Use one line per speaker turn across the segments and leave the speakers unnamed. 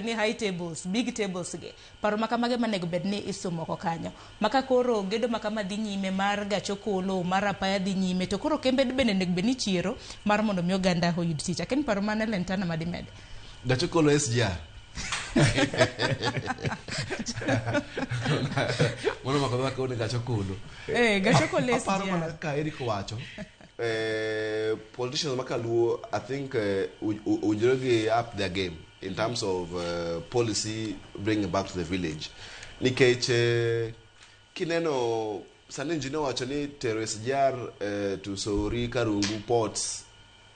ni high tables, big tables ge. Paro makamage manego bedni isumo ko kanyo. Maka koro gedo makama dhi nyime mar gachokolo, mar apaya dhi nyime to koro kembe bende nego bedni chiro mar mondo mi oganda oyud tich. Aken paro mane Lentana madimed.
Gachokolo SGR. Mono makama ko ne gachokolo.
Gachokolo SGR.
Paro mana ka Eric wacho. Politicians makaluo, I think ujirogi up their game in terms of policy bringing back to the village. Nikech kineno sani njino wacho ni terrorist jar to Sori Karungu ports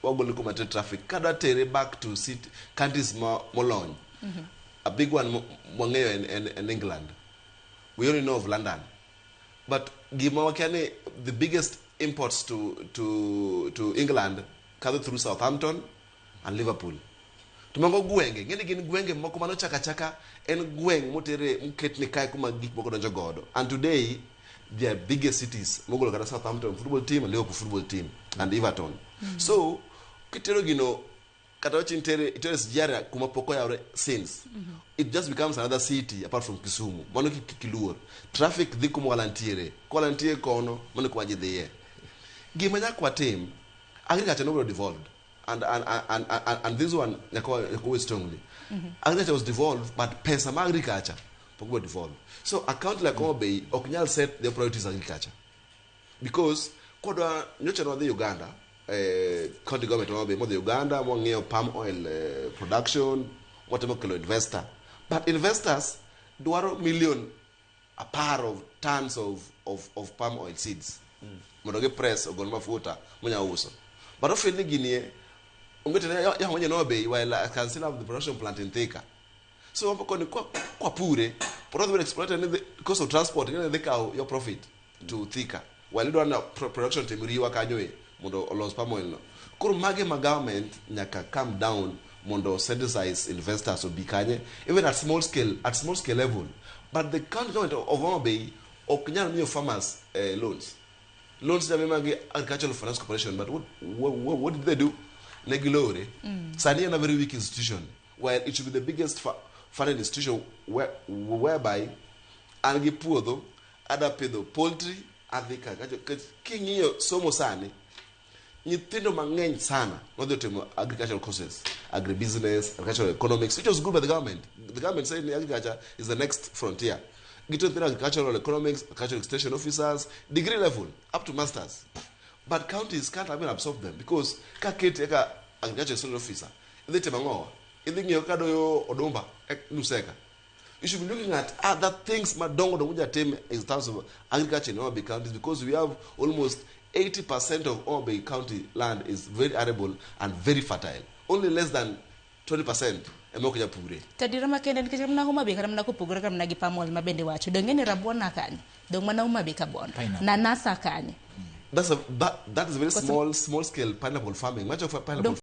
wagolo kumate traffic kada tere back to city counties molony. A big one mwangeyo in England. We only know of London. But Gimawakane, the biggest imports to England come through Southampton and Liverpool. Tumango gwenge, ngeni gini gwenge moko mano chaka en gweng motere mketni kai kuma gik moko donjo godo. And today their biggest cities mogolo kada Southampton football team and Liverpool football team and Everton. So kitero gino kata ochintere itere sijara kuma poko ya since it just becomes another city apart from Kisumu. Mano kiluor traffic dhi kuma walantiere kono mano kwa jidhiye. Gimanya kwa team agriculture no devolved and this one yako strongly. Agriculture was devolved but pesa ma agriculture poko devolved. So account like Obey oknyal set their priorities agriculture because kodo nyocha no the Uganda county government Obey mo the Uganda mo ngeo palm oil production whatever kilo investor but investors duaro million a par of tons of palm oil seeds. Modoge press ogol mafuta munya uso but often ginie ungetele ya mwenye nobe while I can still have the production plant in Thika so mpoko ni kwa pure product will exploit and the cost of transport they can your profit to Thika while you don't have production temuriwa kanyoe mondo loss palm oil no kuru mage ma government nyaka come down mondo sensitize investors obikanye even at small scale level but the county government of Obey oknyal miyo farmers loans that memang agricultural finance corporation, but what did they do? Negulore. Sani is a very weak institution, while it should be the biggest funding institution whereby algi puodo, ada pedo poultry, agriculture. King yo somo sani. Nyithindo mangeny sana no the term agricultural courses, agribusiness, agricultural economics, which was good by the government. The government said agriculture is the next frontier. Get to agricultural economics, agricultural extension officers, degree level, up to masters. But counties can't even absorb them because agricultural extension officer, they temangoa, yo odomba, nuseka. You should be looking at other things madongo domuja tem in terms of agriculture in Obey counties because we have almost 80% of Obey County land is very arable and very fertile. Only less than 20% emokuja pure.
Tadira makende nikisha mna huma bika mna kupugura kama nagi pamol mabende wacho. Dongeni rabuona kani. Dong mana huma bika bon. Na nasa kani.
That is a very small scale pineapple farming. Much of pineapple